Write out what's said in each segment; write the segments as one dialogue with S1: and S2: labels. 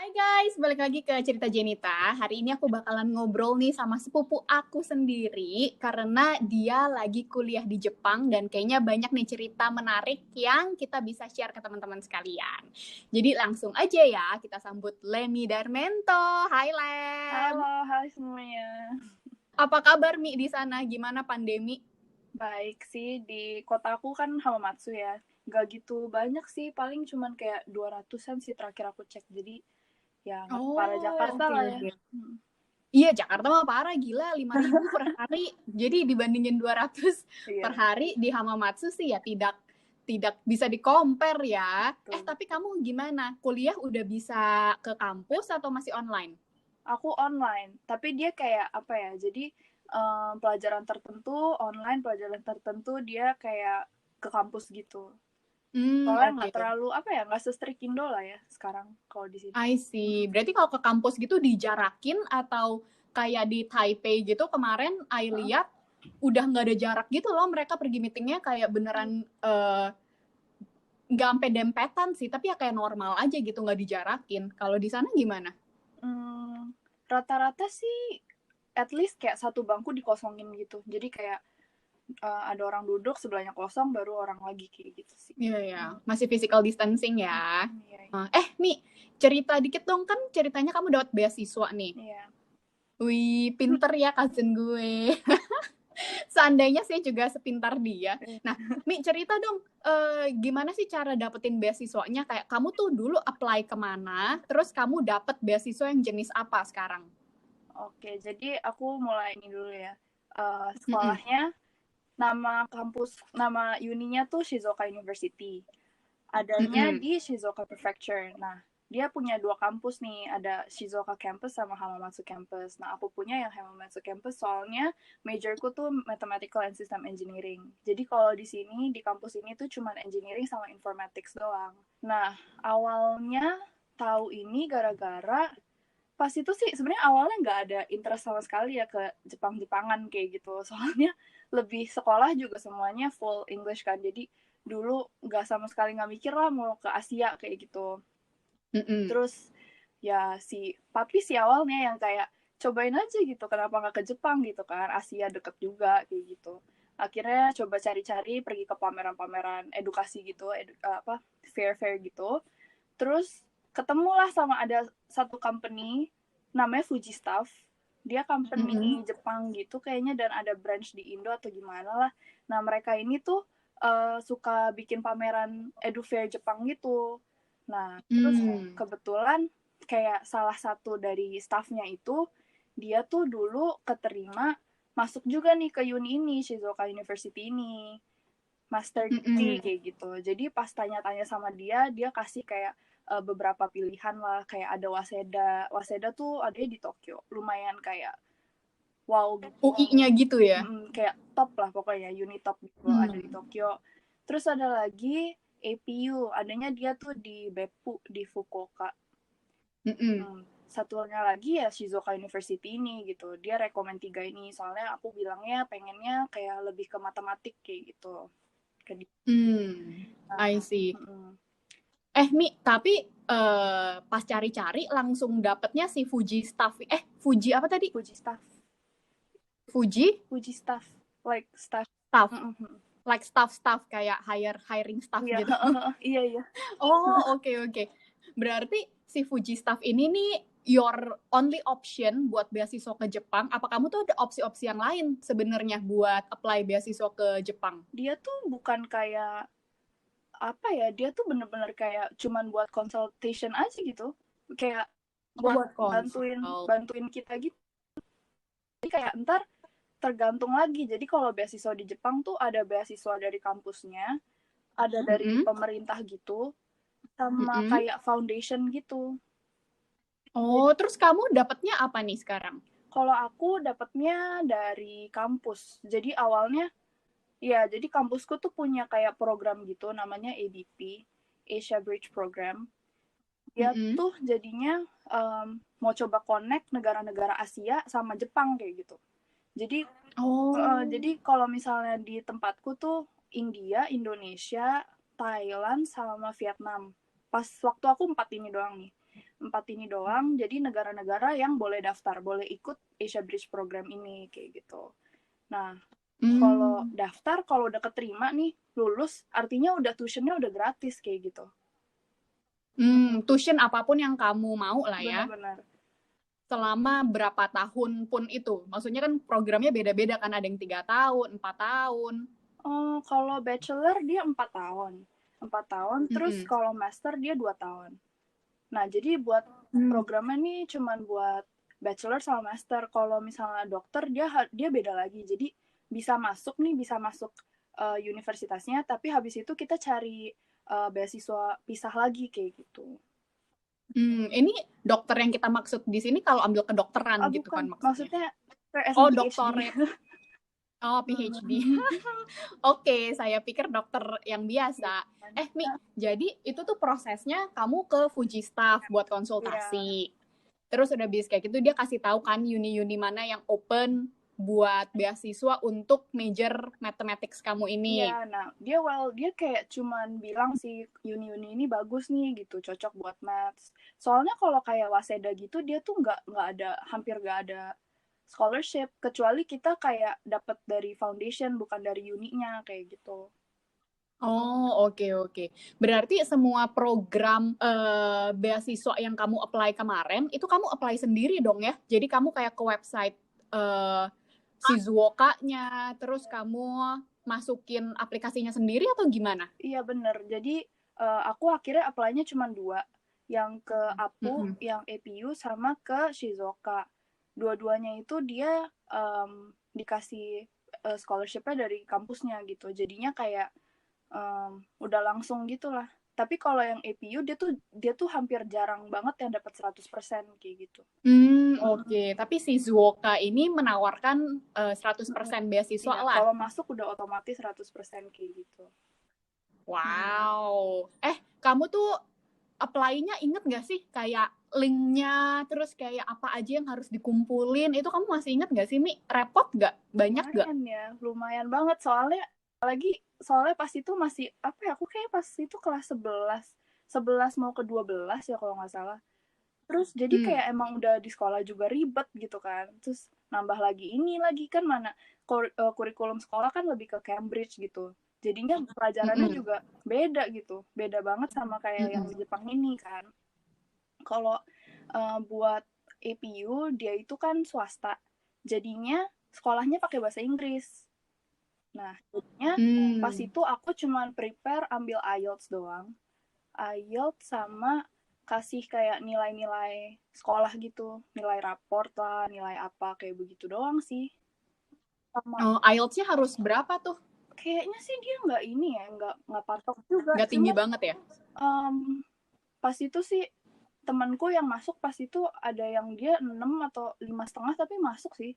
S1: Hai guys, balik lagi ke Cerita Jenita. Hari ini aku bakalan ngobrol nih sama sepupu aku sendiri karena dia lagi kuliah di Jepang dan kayaknya banyak nih cerita menarik yang kita bisa share ke teman-teman sekalian. Jadi langsung aja ya kita sambut Lemi Darmento. Hai Lem.
S2: Halo, hai semuanya.
S1: Apa kabar Mi di sana? Gimana pandemi?
S2: Baik sih, di kotaku kan Hamamatsu ya. Gak gitu banyak sih, paling cuman kayak 200-an sih terakhir aku cek. Jadi ya nggak separah
S1: Oh,
S2: Jakarta
S1: oke
S2: lah ya.
S1: oke. Iya, Jakarta mah parah, gila 5.000 per hari. Jadi dibandingin 200 per
S2: Iya,
S1: hari di Hamamatsu sih ya tidak bisa di-compare ya.
S2: betul.
S1: Tapi kamu gimana? Kuliah udah bisa ke kampus atau masih online?
S2: Aku online, tapi dia kayak apa ya, jadi pelajaran tertentu online, pelajaran tertentu dia kayak ke kampus gitu. Soalnya
S1: Oke.
S2: nggak terlalu, apa ya, nggak se-strict Indo lah ya sekarang kalau di sini.
S1: I see. Berarti kalau ke kampus gitu dijarakin atau kayak di Taipei gitu kemarin I lihat udah nggak ada jarak gitu loh, mereka pergi meetingnya kayak beneran nggak sampai dempetan sih, tapi ya kayak normal aja gitu, nggak dijarakin. Kalau di sana gimana?
S2: Rata-rata sih at least kayak satu bangku dikosongin gitu. Jadi kayak ada orang duduk sebelahnya kosong baru orang lagi kayak gitu sih.
S1: Iya ya, masih physical distancing ya.
S2: Iya,
S1: Mi, cerita dikit dong, kan ceritanya kamu dapat beasiswa nih.
S2: iya.
S1: Wih, pinter ya cousin gue. Seandainya sih juga sepintar dia. Nah, Mi, cerita dong, gimana sih cara dapetin beasiswanya? Kayak kamu tuh dulu apply kemana, terus kamu dapet beasiswa yang jenis apa sekarang?
S2: Oke, jadi aku mulai ini dulu ya.
S1: Mm-mm.
S2: Sekolahnya nama uninya tuh Shizuoka University. Adanya
S1: Mm-mm.
S2: di Shizuoka Prefecture. Nah, dia punya dua kampus nih, ada Shizuoka Campus sama Hamamatsu Campus. Nah, aku punya yang Hamamatsu Campus soalnya majorku tuh Mathematical and System Engineering. Jadi kalau di sini, di kampus ini tuh cuma engineering sama informatics doang. Nah, awalnya tahu ini gara-gara pas itu sih sebenarnya awalnya nggak ada interest sama sekali ya ke Jepang-Jepangan kayak gitu. Soalnya lebih sekolah juga semuanya full English kan. Jadi dulu nggak sama sekali nggak mikir lah mau ke Asia kayak gitu.
S1: Mm-mm.
S2: Terus ya si papi si awalnya yang kayak cobain aja gitu kenapa nggak ke Jepang gitu kan, Asia deket juga kayak gitu. Akhirnya coba cari-cari pergi ke pameran-pameran edukasi gitu, apa fair-fair gitu. Terus ketemulah sama ada satu company namanya Fuji Staff. Dia
S1: Mm-mm.
S2: company Jepang gitu kayaknya dan ada branch di Indo atau gimana lah. Nah, mereka ini tuh suka bikin pameran edu fair Jepang gitu. Nah, terus
S1: Mm.
S2: kebetulan kayak salah satu dari staffnya itu dia tuh dulu keterima masuk juga nih ke uni ini, Shizuoka University ini, master degree
S1: Mm-mm.
S2: kayak gitu. Jadi pas tanya-tanya sama dia, dia kasih kayak beberapa pilihan lah, kayak ada Waseda. Waseda tuh ada di Tokyo, lumayan kayak wow gitu.
S1: UI-nya gitu ya?
S2: Kayak top lah pokoknya, uni top gitu ada di
S1: Hmm.
S2: Tokyo. Terus ada lagi APU, adanya dia tuh di Beppu di Fukuoka.
S1: Mm-mm.
S2: Satunya lagi ya Shizuoka University ini gitu. Dia rekomend tiga ini soalnya aku bilangnya pengennya kayak lebih ke matematik kayak gitu. Ke di,
S1: I
S2: nah,
S1: see. Mi, tapi pas cari-cari langsung dapetnya si Fuji Staff. Fuji apa tadi?
S2: Fuji staff,
S1: Fuji
S2: Fuji staff, like staff.
S1: Staff.
S2: Mm-mm.
S1: Like staff-staff kayak hiring staff
S2: Iya,
S1: gitu.
S2: iya, iya.
S1: Oh, oke oke. Berarti si Fuji Staff ini nih your only option buat beasiswa ke Jepang. Apa kamu tuh ada opsi-opsi yang lain sebenarnya buat apply beasiswa ke Jepang?
S2: Dia tuh bukan kayak apa ya? Dia tuh bener-bener kayak cuman buat consultation aja gitu. Kayak
S1: Oh,
S2: buat
S1: buat
S2: bantuin
S1: konsul.
S2: bantuin kita gitu. Jadi kayak ntar tergantung lagi. Jadi kalau beasiswa di Jepang tuh ada beasiswa dari kampusnya, ada dari
S1: Mm-mm.
S2: pemerintah gitu, sama
S1: Mm-mm.
S2: kayak foundation gitu.
S1: Oh, terus kamu dapatnya apa nih sekarang?
S2: Kalau aku dapatnya dari kampus. Jadi awalnya ya, jadi kampusku tuh punya kayak program gitu namanya ABP, Asia Bridge Program. Dia
S1: Mm-mm.
S2: tuh jadinya mau coba connect negara-negara Asia sama Jepang kayak gitu. Jadi
S1: Oh.
S2: jadi kalau misalnya di tempatku tuh India, Indonesia, Thailand sama Vietnam. Pas waktu aku 4 ini doang nih. 4 ini doang. Jadi negara-negara yang boleh daftar, boleh ikut Asia Bridge Program ini kayak gitu. Nah, kalau daftar, kalau udah keterima nih, lulus, artinya udah tuitionnya udah gratis kayak gitu.
S1: Tuition apapun yang kamu mau lah ya.
S2: Benar-benar.
S1: Selama berapa tahun pun itu. Maksudnya kan programnya beda-beda kan, ada yang 3 tahun, 4 tahun.
S2: Kalau bachelor dia 4 tahun. 4 tahun, terus kalau master dia 2 tahun. Nah, jadi buat programnya nih cuman buat bachelor sama master. Kalau misalnya dokter, dia beda lagi. Jadi bisa masuk universitasnya, tapi habis itu kita cari beasiswa pisah lagi kayak gitu.
S1: Ini dokter yang kita maksud di sini kalau ambil kedokteran gitu
S2: bukan.
S1: kan maksudnya?
S2: Dokter.
S1: PhD. Oke, saya pikir dokter yang biasa. Mi, jadi itu tuh prosesnya kamu ke Fujistaff buat konsultasi. Terus udah bis kayak gitu dia kasih tahu kan uni-uni mana yang open buat beasiswa untuk major mathematics kamu ini.
S2: Iya, nah dia kayak cuman bilang sih uni-uni ini bagus nih gitu, cocok buat maths. Soalnya kalau kayak Waseda gitu dia tuh hampir nggak ada scholarship, kecuali kita kayak dapat dari foundation bukan dari uninya kayak gitu.
S1: Oke. Berarti semua program beasiswa yang kamu apply kemarin itu kamu apply sendiri dong ya? Jadi kamu kayak ke website Shizuoka-nya, terus kamu masukin aplikasinya sendiri atau gimana?
S2: Iya bener, jadi aku akhirnya apply-nya cuma 2, yang ke APU, yang APU, sama ke Shizuoka. Dua-duanya itu dia dikasih scholarship-nya dari kampusnya gitu, jadinya kayak udah langsung gitu lah. Tapi kalau yang APU dia tuh hampir jarang banget yang dapat 100% kayak gitu.
S1: Oke. Tapi si Shizuoka ini menawarkan 100% beasiswa lah.
S2: Kalau masuk udah otomatis 100% kayak gitu.
S1: Wow. Kamu tuh apply-nya inget gak sih? Kayak link-nya, terus kayak apa aja yang harus dikumpulin. Itu kamu masih inget gak sih, Mi? Repot gak? Banyak gak?
S2: Lumayan banget. Soalnya pas itu masih, aku kayak pas itu kelas 11 mau ke 12 ya kalau nggak salah. Terus jadi kayak emang udah di sekolah juga ribet gitu kan. Terus nambah lagi kan mana kurikulum sekolah kan lebih ke Cambridge gitu. Jadinya pelajarannya juga beda gitu. Beda banget sama kayak yang di Jepang ini kan. Kalau buat APU dia itu kan swasta. Jadinya sekolahnya pakai bahasa Inggris. Nah, jadinya pas itu aku cuman prepare ambil IELTS doang. IELTS sama kasih kayak nilai-nilai sekolah gitu, nilai raport lah, nilai apa kayak begitu doang sih.
S1: IELTS-nya harus berapa tuh?
S2: Kayaknya sih dia nggak patok juga.
S1: Nggak tinggi banget ya?
S2: Pas itu sih temanku yang masuk pas itu ada yang dia 6 atau 5,5 tapi masuk sih.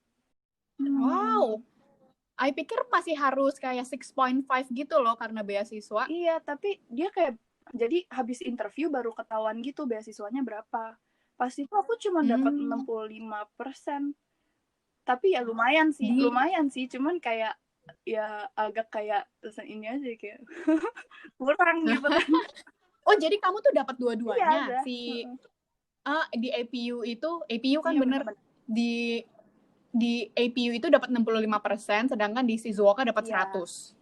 S1: Wow. I pikir masih harus kayak 6.5 gitu loh karena beasiswa.
S2: Iya, tapi dia kayak jadi habis interview baru ketahuan gitu beasiswanya berapa. Pas itu aku cuma dapat 65%. Tapi ya lumayan sih, cuman kayak ya agak kayak ini aja kayak kurang gitu kan.
S1: Jadi kamu tuh dapat dua-duanya.
S2: Iya,
S1: di APU kan iya, bener. Di APU itu dapat 65%, sedangkan di Shizuoka dapat 100.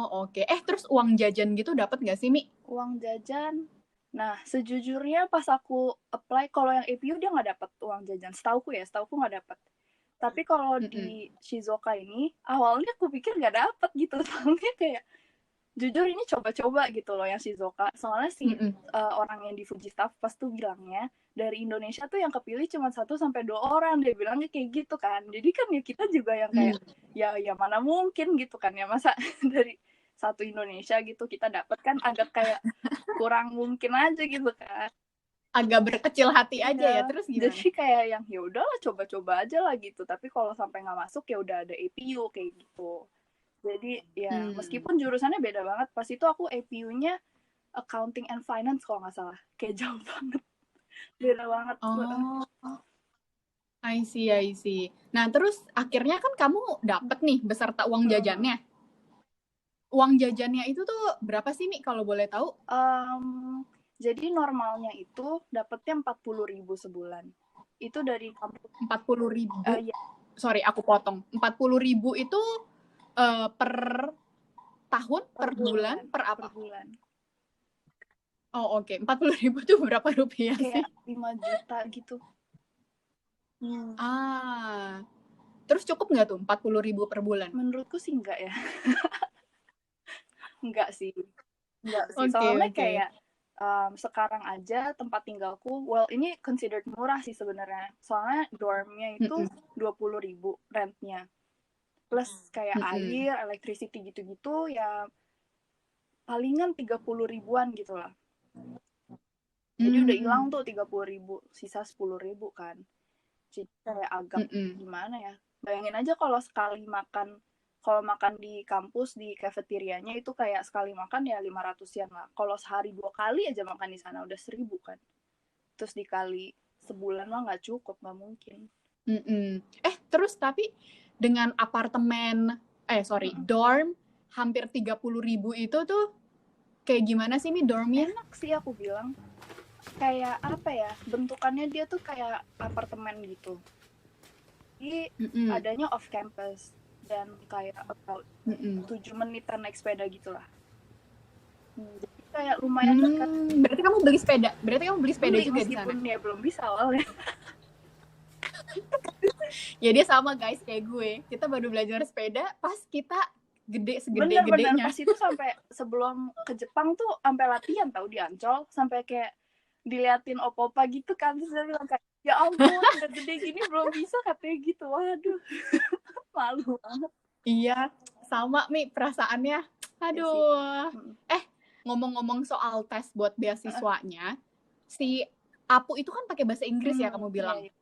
S1: Oke. Terus uang jajan gitu dapat nggak sih, Mi?
S2: Uang jajan? Nah, sejujurnya pas aku apply, kalau yang APU dia nggak dapat uang jajan. Setauku nggak dapat. Tapi kalau di Shizuoka ini, awalnya aku pikir nggak dapat gitu. Soalnya kayak, jujur ini coba-coba gitu loh yang Shizuoka. Soalnya orang yang di Fujistaff pas tuh bilangnya, dari Indonesia tuh yang kepilih cuma 1-2 orang. Dia bilangnya kayak gitu kan. Jadi kan ya kita juga yang kayak, ya mana mungkin gitu kan ya. Masa dari satu Indonesia gitu kita dapat kan agak kayak kurang mungkin aja gitu kan.
S1: Agak berkecil hati aja ya. Terus gimana?
S2: Jadi kayak yang ya udahlah coba-coba aja lah gitu. Tapi kalau sampai nggak masuk ya udah ada APU kayak gitu. Jadi ya meskipun jurusannya beda banget, pas itu aku APU-nya Accounting and Finance kalau nggak salah. Kayak jauh banget. Beda banget.
S1: I see. Nah terus akhirnya kan kamu dapet nih beserta uang jajannya. Uang jajannya itu tuh berapa sih, Mi, kalau boleh tahu?
S2: Jadi normalnya itu dapetnya 40.000 sebulan. Itu dari kampus.
S1: 40.000.
S2: Ya.
S1: Sorry, aku potong. 40.000 itu per tahun, per bulan, per apa?
S2: Per bulan.
S1: Oh oke, 40.000 itu berapa rupiah sih?
S2: Kayak 5 juta gitu.
S1: Terus cukup nggak tuh 40.000 per bulan?
S2: Menurutku sih enggak ya. Enggak sih.
S1: Okay.
S2: Soalnya kayak sekarang aja tempat tinggalku, well ini considered murah sih sebenarnya. Soalnya dormnya itu 20.000 rentnya. Plus kayak air, electricity gitu-gitu ya palingan 30.000-an gitu lah. Jadi udah hilang tuh 30.000, sisa 10.000 kan. Jadi kayak agak gimana ya. Bayangin aja kalau sekali makan, kalau makan di kampus di cafeterianya itu kayak sekali makan ya 500-an lah. Kalau sehari 2 kali aja makan di sana udah 1.000 kan. Terus dikali sebulan mah nggak cukup, nggak mungkin.
S1: Terus tapi dengan apartemen, dorm hampir 30.000 itu tuh kayak gimana sih Mi dormnya?
S2: Enak sih aku bilang. Kayak apa ya, bentukannya dia tuh kayak apartemen gitu. Jadi adanya off campus dan kayak about 7 menitan naik sepeda gitulah. Jadi kayak lumayan dekat.
S1: Berarti kamu beli sepeda? Juga di sana?
S2: Ya belum bisa awalnya.
S1: Ya dia sama guys kayak gue. Kita baru belajar sepeda pas kita segede-gedenya.
S2: Bener, pas itu sampai sebelum ke Jepang tuh sampai latihan tahu di Ancol, sampai kayak diliatin opa-opa gitu kan, terus dia bilang kayak ya ampun udah gede gini belum bisa katanya gitu. Waduh. Malu banget.
S1: Iya, sama Mi perasaannya. Aduh. Ngomong-ngomong soal tes buat beasiswanya, si Apu itu kan pakai bahasa Inggris ya kamu bilang.
S2: Iya.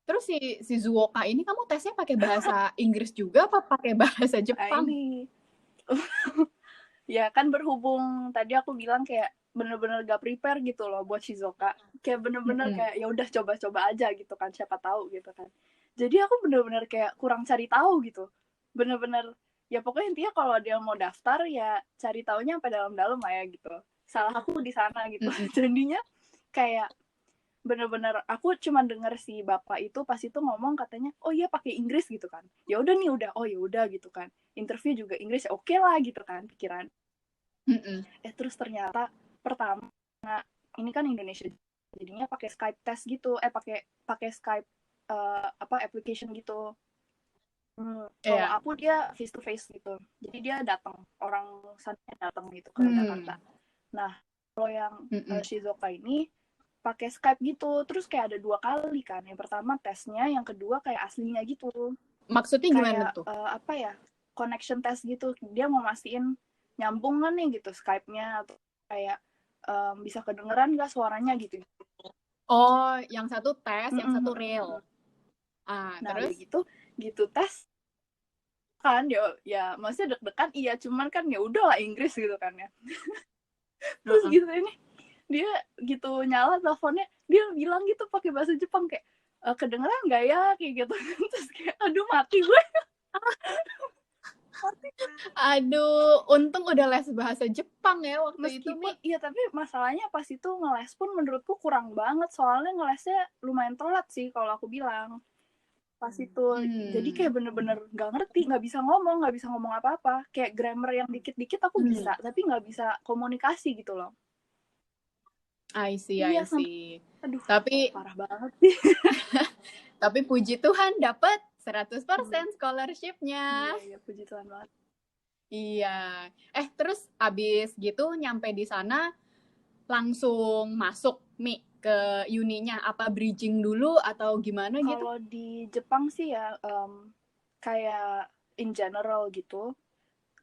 S1: Terus si Zuoka ini kamu tesnya pakai bahasa Inggris juga apa pakai bahasa Jepang?
S2: Ini ya kan berhubung tadi aku bilang kayak bener-bener gak prepare gitu loh buat Shizuoka, kayak bener-bener kayak ya udah coba-coba aja gitu kan, siapa tahu gitu kan. Jadi aku bener-bener kayak kurang cari tahu gitu, bener-bener ya pokoknya intinya kalau dia mau daftar ya cari taunya sampai dalam-dalam lah ya gitu. Salah aku di sana gitu. Jadinya kayak bener-bener aku cuma denger si bapak itu pas itu ngomong katanya oh iya pakai Inggris gitu kan, ya udah nih udah oh ya udah gitu kan, interview juga Inggris ya oke lah gitu kan pikiran. Terus ternyata pertama ini kan Indonesia jadinya pakai Skype test gitu, pakai Skype application gitu. Kalau aku dia face to face gitu, jadi dia datang, orang sana datang gitu ke Jakarta. Nah kalau yang Shizuoka ini pakai Skype gitu, terus kayak ada 2 kali kan, yang pertama tesnya, yang kedua kayak aslinya gitu.
S1: Maksudnya gimana
S2: kayak,
S1: tuh?
S2: Connection test gitu, dia mau mastiin nyambung kan nih gitu Skype-nya, atau kayak bisa kedengeran gak suaranya gitu.
S1: Oh, yang satu tes, yang satu real.
S2: Nah
S1: terus
S2: gitu tes kan ya maksudnya deg-degan iya, cuman kan ya udahlah Inggris gitu kan ya. Terus gitu ini dia gitu nyala teleponnya, dia bilang gitu pakai bahasa Jepang kayak kedengeran nggak ya kayak gitu. Terus kayak aduh mati gue.
S1: Aduh, untung udah les bahasa Jepang ya waktu
S2: meskipun,
S1: itu.
S2: Iya, tapi masalahnya pas itu ngeles pun menurutku kurang banget, soalnya ngelesnya lumayan telat sih kalau aku bilang pas itu. Jadi kayak bener-bener nggak ngerti, nggak bisa ngomong apa-apa, kayak grammar yang dikit-dikit aku bisa, tapi nggak bisa komunikasi gitu loh.
S1: I see.
S2: Aduh,
S1: tapi
S2: parah banget sih.
S1: Tapi puji Tuhan dapat 100% scholarship-nya.
S2: Iya, puji Tuhan banget.
S1: Iya. Terus abis gitu nyampe di sana langsung masuk Mi ke uninya, apa bridging dulu atau gimana gitu?
S2: Kalau di Jepang sih ya kayak in general gitu.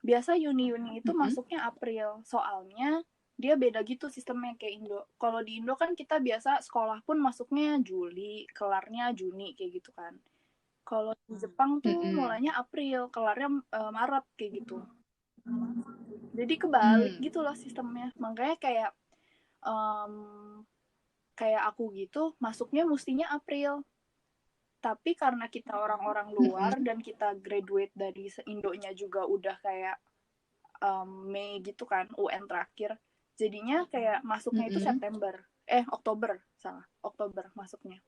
S2: Biasa uni-uni itu masuknya April, soalnya dia beda gitu sistemnya kayak Indo. Kalau di Indo kan kita biasa sekolah pun masuknya Juli, kelarnya Juni kayak gitu kan. Kalau di Jepang tuh mulainya April, kelarnya Maret kayak gitu. Jadi kebalik gitu loh sistemnya. Makanya kayak kayak aku gitu masuknya mestinya April. Tapi karena kita orang-orang luar dan kita graduate dari Indonya juga udah kayak Mei gitu kan, UN terakhir. Jadinya kayak masuknya itu Oktober masuknya.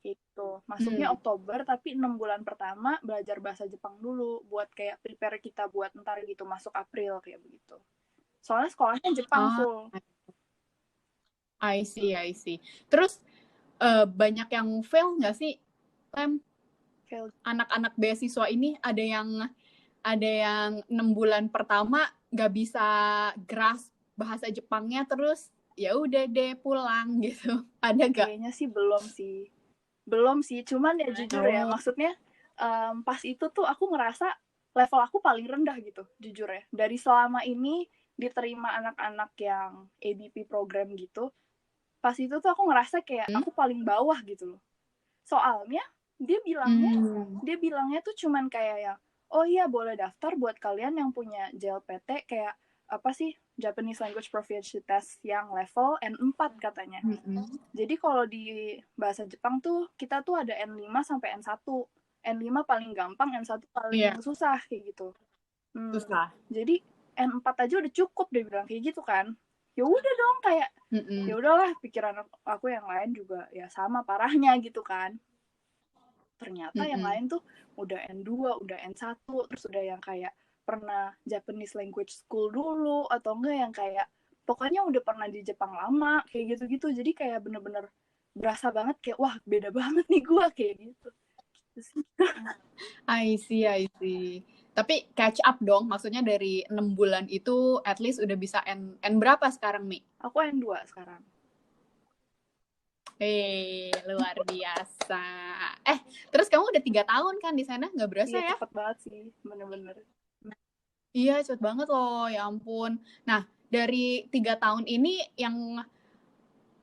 S2: Gitu. Masuknya Oktober, tapi 6 bulan pertama belajar bahasa Jepang dulu buat kayak prepare kita buat ntar gitu masuk April kayak begitu. Soalnya sekolahnya Jepang full.
S1: I see. Terus banyak yang fail nggak sih, Lem?
S2: Fail.
S1: Anak-anak beasiswa ini ada yang 6 bulan pertama nggak bisa grasp bahasa Jepangnya, terus ya udah deh pulang gitu. Ada nggak?
S2: Kayaknya sih belum sih. Cuman ya jujur ya, maksudnya pas itu tuh aku ngerasa level aku paling rendah gitu, jujur ya. Dari selama ini diterima anak-anak yang ABP program gitu, pas itu tuh aku ngerasa kayak aku paling bawah gitu loh. Soalnya dia bilangnya tuh cuman kayak yang, oh iya boleh daftar buat kalian yang punya JLPT kayak apa sih, Japanese Language Proficiency Test yang level N4 katanya. Jadi kalau di bahasa Jepang tuh kita tuh ada N5 sampai N1. N5 paling gampang, N1 paling susah kayak gitu.
S1: Susah.
S2: Jadi N4 aja udah cukup dia bilang kayak gitu kan. Ya udah dong kayak ya udahlah, pikiran aku yang lain juga ya sama parahnya gitu kan. Ternyata yang lain tuh udah N2, udah N1, terus udah yang kayak pernah Japanese language school dulu, atau enggak yang kayak pokoknya udah pernah di Jepang lama, kayak gitu-gitu. Jadi kayak bener-bener berasa banget kayak, wah beda banget nih gue, kayak gitu.
S1: I see. Tapi catch up dong, maksudnya dari 6 bulan itu at least udah bisa N berapa sekarang, Mi?
S2: Aku N2 sekarang.
S1: Luar biasa. Terus kamu udah 3 tahun kan di sana? Nggak berasa ya?
S2: Cepet banget sih, bener-bener.
S1: Iya, cepet banget loh, ya ampun. Nah, dari 3 tahun ini yang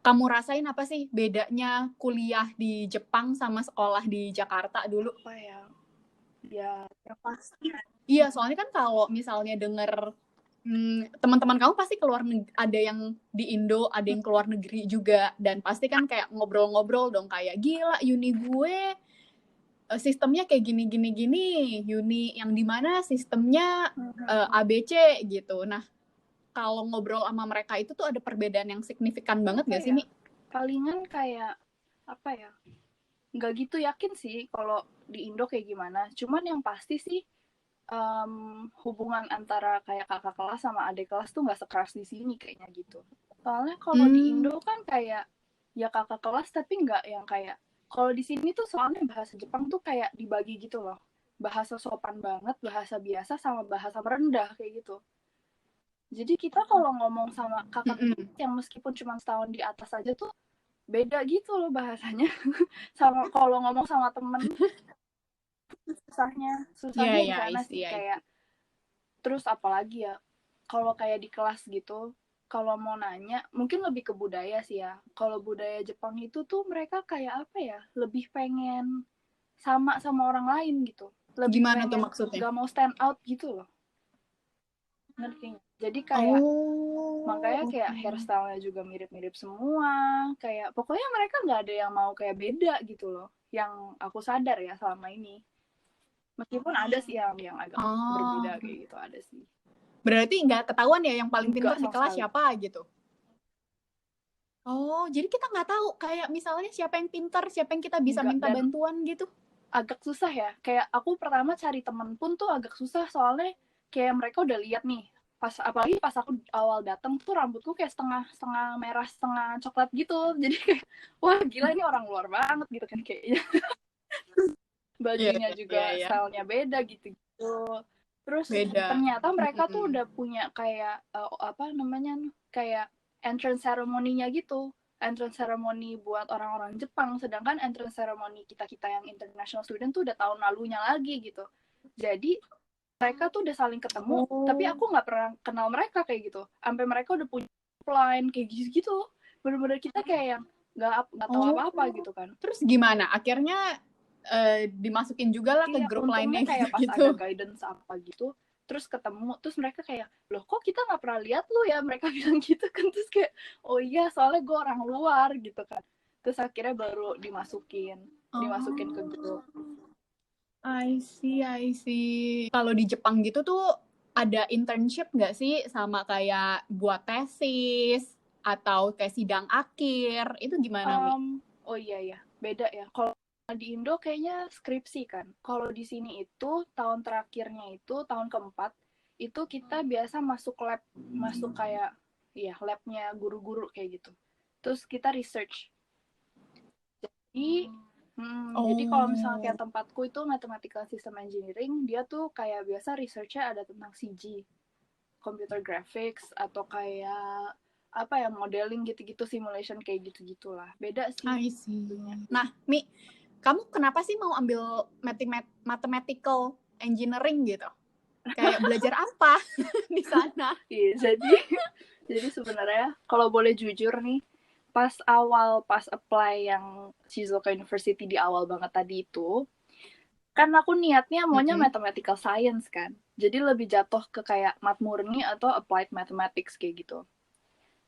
S1: kamu rasain apa sih bedanya kuliah di Jepang sama sekolah di Jakarta dulu?
S2: Apa ya? Ya pasti.
S1: Iya, soalnya kan kalau misalnya denger teman-teman kamu pasti ada yang di Indo, ada yang keluar negeri juga, dan pasti kan kayak ngobrol-ngobrol dong kayak gila uni gue sistemnya kayak gini, uni yang dimana sistemnya ABC gitu. Nah, kalau ngobrol sama mereka itu tuh ada perbedaan yang signifikan banget gak sih, Mi?
S2: Palingan kayak apa ya? Nggak gitu yakin sih kalau di Indo kayak gimana. Cuman yang pasti sih hubungan antara kayak kakak kelas sama adik kelas tuh nggak sekeras di sini kayaknya gitu. Soalnya kalau di Indo kan kayak ya kakak kelas tapi nggak yang kayak, kalau di sini tuh soalnya bahasa Jepang tuh kayak dibagi gitu loh. Bahasa sopan banget, bahasa biasa, sama bahasa merendah kayak gitu. Jadi kita kalau ngomong sama kakak yang meskipun cuma setahun di atas aja tuh beda gitu loh bahasanya. Sama kalau ngomong sama temen susahnya di sana sih kayak. Terus apalagi ya, kalau kayak di kelas gitu, kalau mau nanya mungkin lebih ke budaya sih ya. Kalau budaya Jepang itu tuh mereka kayak apa ya, lebih pengen sama orang lain gitu. Lebih
S1: gimana
S2: pengen,
S1: tuh maksudnya?
S2: gak mau stand out gitu loh. Ngerti? Jadi kayak makanya kayak hairstyle-nya juga mirip-mirip semua. Kayak pokoknya mereka nggak ada yang mau kayak beda gitu loh. Yang aku sadar ya selama ini. Meskipun ada sih yang agak berbeda kayak gitu, ada sih.
S1: Berarti nggak ketahuan ya yang paling pintar di kelas siapa gitu? Oh, jadi kita nggak tahu kayak misalnya siapa yang pintar, siapa yang kita bisa minta bantuan gitu?
S2: Agak susah ya. Kayak aku pertama cari temen pun tuh agak susah, soalnya kayak mereka udah lihat nih. Apalagi pas aku awal datang tuh rambutku kayak setengah merah, setengah coklat gitu. Jadi kayak, wah gila ini orang luar banget gitu kan kayaknya. Bajunya juga stylenya beda gitu. Terus ternyata mereka tuh udah punya kayak kayak entrance ceremony-nya gitu. Entrance ceremony buat orang-orang Jepang, sedangkan entrance ceremony kita yang international student tuh udah tahun lalunya lagi gitu. Jadi mereka tuh udah saling ketemu, tapi aku nggak pernah kenal mereka kayak gitu. Sampai mereka udah punya line kayak gitu. Bener-bener kita kayak yang nggak tahu apa-apa gitu kan.
S1: Terus gimana? Akhirnya dimasukin juga lah ke grup lainnya
S2: kayak pas
S1: gitu.
S2: ada guidance apa gitu, terus ketemu, terus mereka kayak, loh kok kita nggak pernah lihat lu ya, mereka bilang gitu kan. Terus kayak, oh iya soalnya gue orang luar gitu kan. Terus akhirnya baru dimasukin ke grup.
S1: I see. Kalau di Jepang gitu tuh ada internship nggak sih sama kayak buat tesis atau kayak sidang akhir? Itu gimana, Mi?
S2: Oh iya, beda ya. Kalau di Indo kayaknya skripsi kan. Kalau di sini itu tahun terakhirnya itu tahun keempat itu kita biasa masuk lab, masuk kayak ya labnya guru-guru kayak gitu. Terus kita research. Jadi kalau misalnya kayak tempatku itu Mathematical System Engineering, dia tuh kayak biasa research-nya ada tentang CG, computer graphics, atau kayak apa ya, modeling gitu-gitu, simulation kayak gitu-gitulah. Beda sih.
S1: I see. Nah, Mi, kamu kenapa sih mau ambil mathematical engineering gitu? Kayak belajar apa di sana?
S2: Iya, jadi sebenarnya kalau boleh jujur nih, pas apply yang Shizuoka University di awal banget tadi itu, kan aku niatnya maunya mathematical science kan. Jadi lebih jatuh ke kayak mat murni atau applied mathematics kayak gitu.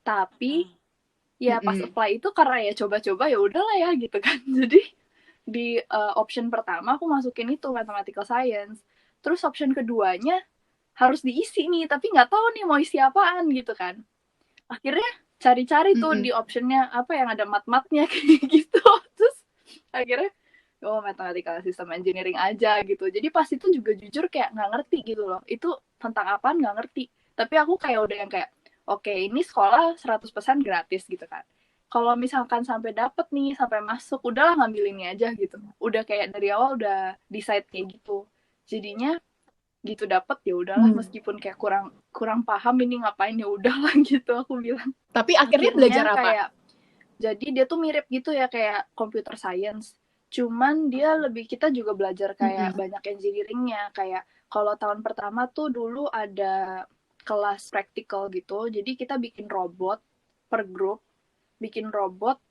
S2: Tapi ya pas apply itu karena ya coba-coba ya udahlah ya gitu kan. Jadi di option pertama aku masukin itu mathematical science. Terus option keduanya harus diisi nih, tapi nggak tahu nih mau isi apaan gitu kan. Akhirnya cari-cari tuh di optionnya apa yang ada mat-matnya kayak gitu. Terus akhirnya mathematical system engineering aja gitu. Jadi pas itu juga jujur kayak nggak ngerti gitu loh. Itu tentang apaan nggak ngerti. Tapi aku kayak udah yang kayak oke, ini sekolah 100% gratis gitu kan. Kalau misalkan sampai dapet nih, sampai masuk, udahlah ngambil ini aja gitu. Udah kayak dari awal udah decide kayak gitu. Jadinya gitu dapet ya udahlah, meskipun kayak kurang paham ini ngapain ya udahlah gitu aku bilang.
S1: Tapi akhirnya belajar apa?
S2: Kayak, jadi dia tuh mirip gitu ya kayak computer science. Cuman dia lebih, kita juga belajar kayak banyak engineeringnya. Kayak kalau tahun pertama tuh dulu ada kelas practical gitu. Jadi kita bikin robot per grup, bikin robot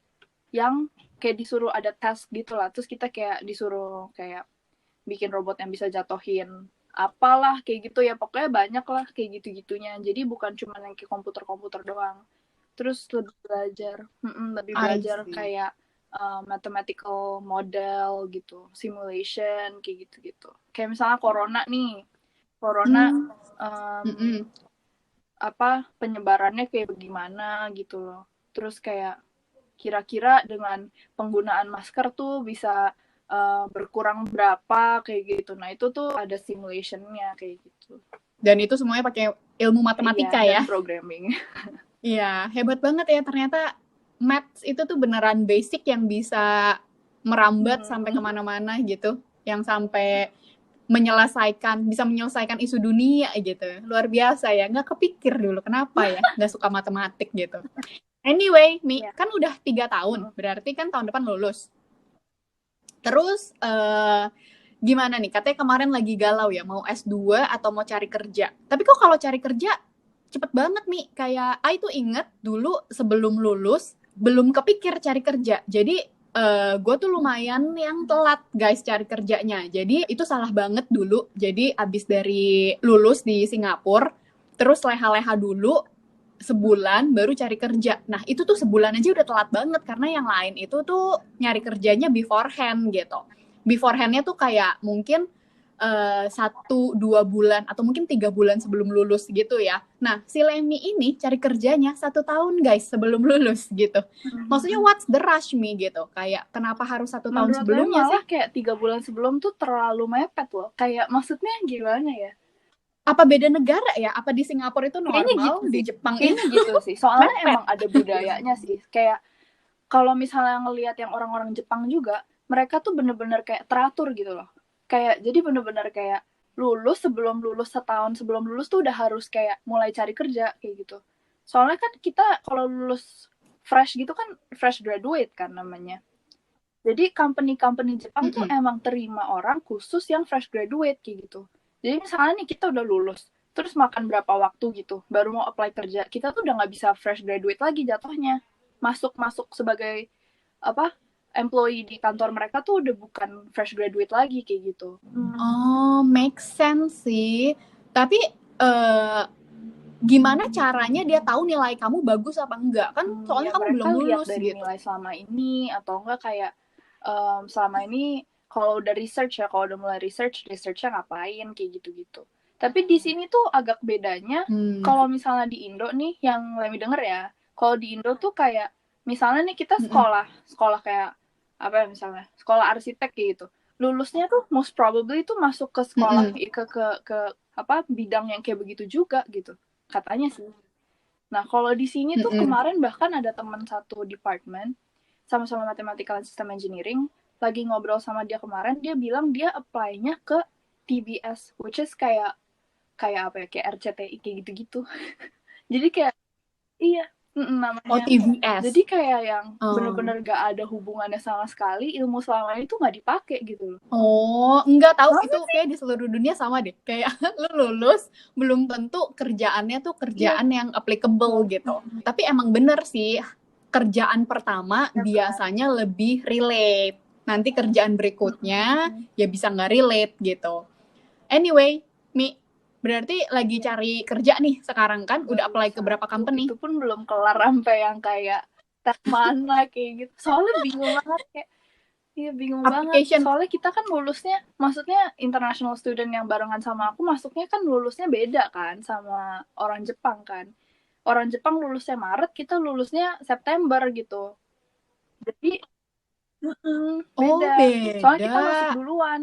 S2: yang kayak disuruh ada task gitu lah. Terus kita kayak disuruh kayak bikin robot yang bisa jatuhin apalah kayak gitu ya, pokoknya banyak lah kayak gitu-gitunya. Jadi bukan cuma yang kayak komputer-komputer doang. Terus lebih belajar kayak mathematical model gitu, simulation kayak gitu-gitu. Kayak misalnya corona apa penyebarannya kayak bagaimana gitu loh. Terus kayak kira-kira dengan penggunaan masker tuh bisa berkurang berapa kayak gitu. Nah itu tuh ada simulationnya kayak gitu.
S1: Dan itu semuanya pakai ilmu matematika ya?
S2: Dan programming.
S1: Iya, hebat banget ya. Ternyata maths itu tuh beneran basic yang bisa merambat sampai kemana-mana gitu. Yang sampai bisa menyelesaikan isu dunia gitu. Luar biasa ya. Nggak kepikir dulu kenapa ya nggak suka matematik gitu. Anyway, Mi, kan udah 3 tahun. Berarti kan tahun depan lulus. Terus gimana nih? Katanya kemarin lagi galau ya, mau S2 atau mau cari kerja. Tapi kok kalau cari kerja cepet banget nih. Kayak itu inget dulu sebelum lulus belum kepikir cari kerja. Jadi gue tuh lumayan yang telat guys cari kerjanya. Jadi itu salah banget dulu. Jadi abis dari lulus di Singapura, terus leha-leha dulu sebulan baru cari kerja. Nah itu tuh sebulan aja udah telat banget karena yang lain itu tuh nyari kerjanya beforehand gitu. Beforehandnya tuh kayak mungkin 1-2 bulan atau mungkin 3 bulan sebelum lulus gitu ya. Nah si Lemi ini cari kerjanya 1 tahun guys sebelum lulus gitu. Maksudnya what's the rush me gitu. Kayak kenapa harus 1 tahun sebelumnya sih?
S2: Kayak 3 bulan sebelum tuh terlalu mepet loh. Kayak maksudnya gimana ya?
S1: Apa beda negara ya? Apa di Singapura itu normal, gitu di Jepang
S2: kayaknya itu gitu sih. Soalnya emang ada budayanya sih. Kayak kalau misalnya ngelihat yang orang-orang Jepang juga, mereka tuh bener-bener kayak teratur gitu loh. Kayak jadi bener-bener kayak sebelum lulus setahun sebelum lulus tuh udah harus kayak mulai cari kerja kayak gitu. Soalnya kan kita kalau lulus fresh gitu kan fresh graduate kan namanya. Jadi company-company Jepang tuh emang terima orang khusus yang fresh graduate kayak gitu. Jadi misalnya nih kita udah lulus, terus makan berapa waktu gitu, baru mau apply kerja, kita tuh udah nggak bisa fresh graduate lagi jatuhnya. Masuk sebagai apa employee di kantor mereka tuh udah bukan fresh graduate lagi kayak gitu.
S1: Oh, make sense sih. Tapi gimana caranya dia tahu nilai kamu bagus apa enggak? Kan soalnya kamu belum lulus
S2: dari
S1: gitu.
S2: Nilai selama ini atau enggak kayak selama ini kalau udah research ya, kalau udah mulai researchnya ngapain kayak gitu-gitu. Tapi di sini tuh agak bedanya, kalau misalnya di Indo nih, yang Lemi denger ya, kalau di Indo tuh kayak, misalnya nih kita sekolah kayak, apa ya misalnya, sekolah arsitek gitu. Lulusnya tuh most probably tuh masuk ke sekolah, ke apa, bidang yang kayak begitu juga gitu. Katanya sih. Nah, kalau di sini tuh kemarin bahkan ada teman satu department, sama-sama Mathematical and System Engineering, lagi ngobrol sama dia kemarin, dia bilang dia apply-nya ke TBS, which is kayak apa ya, kayak RCTI kayak gitu-gitu. Jadi kayak iya, namanya.
S1: TBS.
S2: Jadi kayak yang bener-bener gak ada hubungannya sama sekali, ilmu selama ini tuh gak dipakai gitu loh.
S1: Enggak tahu itu kayak di seluruh dunia sama deh. Kayak lu lulus belum tentu kerjaannya tuh kerjaan yang applicable gitu. Tapi emang bener sih, kerjaan pertama biasanya lebih relate. Nanti kerjaan berikutnya ya bisa nggak relate gitu. Anyway, Mi, berarti lagi cari kerja nih sekarang kan? Udah apply ke berapa company?
S2: Itu pun belum kelar sampai yang kayak tes mana kayak gitu. Soalnya bingung banget kayak, iya bingung banget. Soalnya kita kan lulusnya, maksudnya international student yang barengan sama aku masuknya kan lulusnya beda kan sama orang Jepang kan. Orang Jepang lulusnya Maret, kita lulusnya September gitu. Jadi beda. Soalnya kita masuk duluan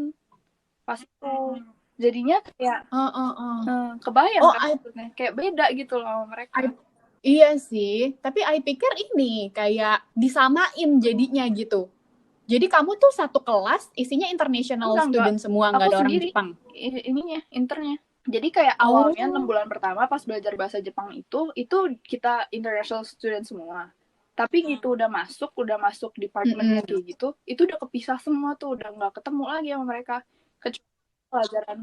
S2: pas itu. Jadinya kayak kebayang kan maksudnya. Kayak beda gitu loh sama mereka.
S1: Iya sih, tapi I pikir ini kayak disamain jadinya gitu. Jadi kamu tuh satu kelas isinya international student semua, nggak ada orang Jepang?
S2: Ininya, internya. Jadi kayak awalnya 6 bulan pertama pas belajar bahasa Jepang itu kita international student semua. Tapi gitu udah masuk departemennya kayak gitu, itu udah kepisah semua tuh, udah nggak ketemu lagi sama mereka. Kecuali pelajaran.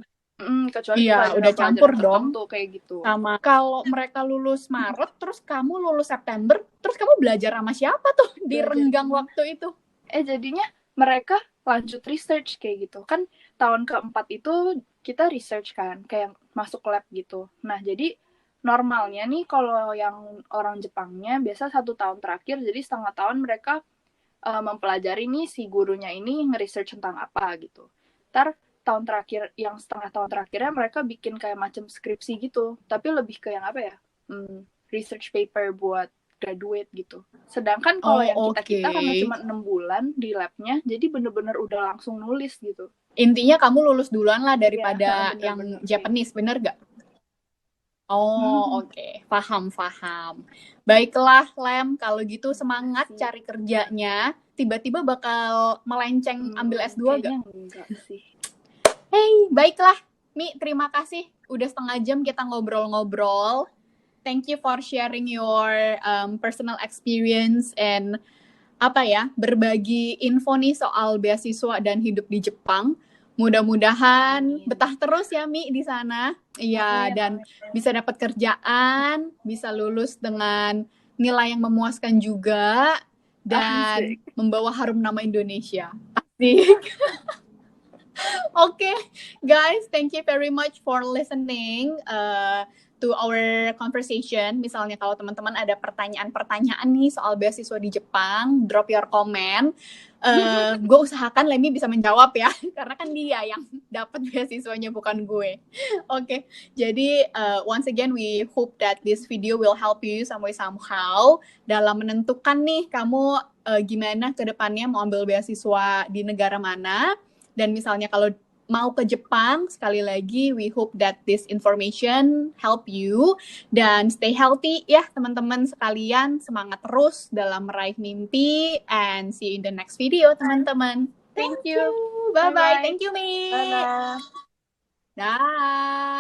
S2: Kecuali
S1: iya, udah campur dong
S2: tuh kayak gitu.
S1: Sama kalau mereka lulus Maret, terus kamu lulus September, terus kamu belajar sama siapa tuh di renggang waktu itu?
S2: Jadinya mereka lanjut research kayak gitu. Kan tahun keempat itu kita research kan, kayak masuk lab gitu. Nah, jadi normalnya nih kalau yang orang Jepangnya biasa 1 tahun terakhir, jadi setengah tahun mereka mempelajari nih si gurunya ini nge-research tentang apa gitu. Ntar tahun terakhir, yang setengah tahun terakhirnya mereka bikin kayak macam skripsi gitu. Tapi lebih ke yang apa ya? Research paper buat graduate gitu. Sedangkan kalau yang kita karena cuma 6 bulan di labnya, jadi bener-bener udah langsung nulis gitu.
S1: Intinya kamu lulus duluan lah daripada yang Japanese, bener gak? Oke. Paham. Baiklah, Lem, kalau gitu semangat cari kerjanya. Tiba-tiba bakal melenceng ambil S2 gak?
S2: Enggak sih.
S1: Hey, baiklah. Mi, terima kasih. Udah setengah jam kita ngobrol-ngobrol. Thank you for sharing your personal experience and berbagi info nih soal beasiswa dan hidup di Jepang. Mudah-mudahan betah terus ya Mi di sana. Iya, dan bisa dapat kerjaan, bisa lulus dengan nilai yang memuaskan juga dan membawa harum nama Indonesia. Asik. Okay, guys, thank you very much for listening to our conversation. Misalnya kalau teman-teman ada pertanyaan-pertanyaan nih soal beasiswa di Jepang, drop your comment. Gue usahakan Lemi bisa menjawab ya, karena kan dia yang dapat beasiswanya bukan gue. Okay, jadi once again we hope that this video will help you somehow dalam menentukan nih kamu gimana ke depannya mau ambil beasiswa di negara mana. Dan misalnya kalau mau ke Jepang, sekali lagi we hope that this information help you dan stay healthy ya teman-teman sekalian, semangat terus dalam meraih mimpi and see you in the next video teman-teman. Thank you. Bye bye. Thank you Mi.
S2: Dadah.
S1: Dah.